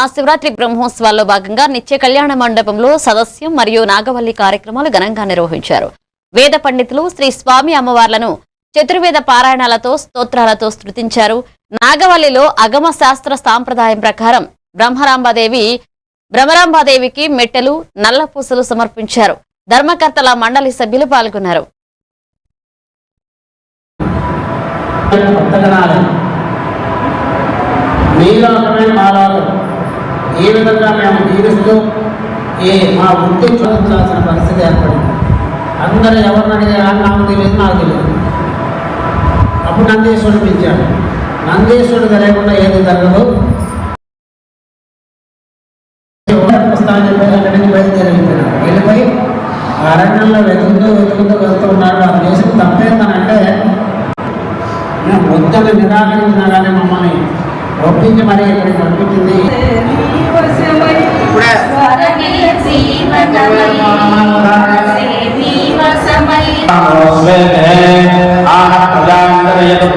శివరాత్రి బ్రహ్మోత్సవాల్లో భాగంగా నిత్య కళ్యాణ మండపంలో సదస్యం మరియు నాగవల్లి కార్యక్రమాలు ఘనంగా నిర్వహించారు. వేద పండితులు శ్రీ స్వామి అమ్మవార్లను చతుర్వేద పారాయణాలతో స్తోత్రాలతో స్తుతించారు. నాగవల్లిలో అగమ శాస్త్ర సాంప్రదాయం ప్రకారం బ్రహ్మరాంబాదేవికి మెట్టెలు నల్ల పూసలు సమర్పించారు. ధర్మకర్తల మండలి సభ్యులు పాల్గొన్నారు. ఏ విధంగా మేము జీవిస్తూ మా వృత్తి చూపించాల్సిన పరిస్థితి ఏర్పడింది. అందరూ ఎవరిని అడిగారు, నాకు తెలియదు, నాకు తెలియదు. అప్పుడు నందీశ్వరుడు పిలిచాడు. నందీశ్వరుడు తెలియకుండా ఏది జరగదు. వెళ్ళిపోయి అరణ్యంలో వెతుకుతూ వెళ్తూ ఉన్నాడు. అది చేసిన తప్పేందనంటే మేము వద్దని నిరాకరించినా కానీ మమ్మల్ని ఒప్పించి మరీ ఇక్కడికి పంపించింది. ఇప్పుడే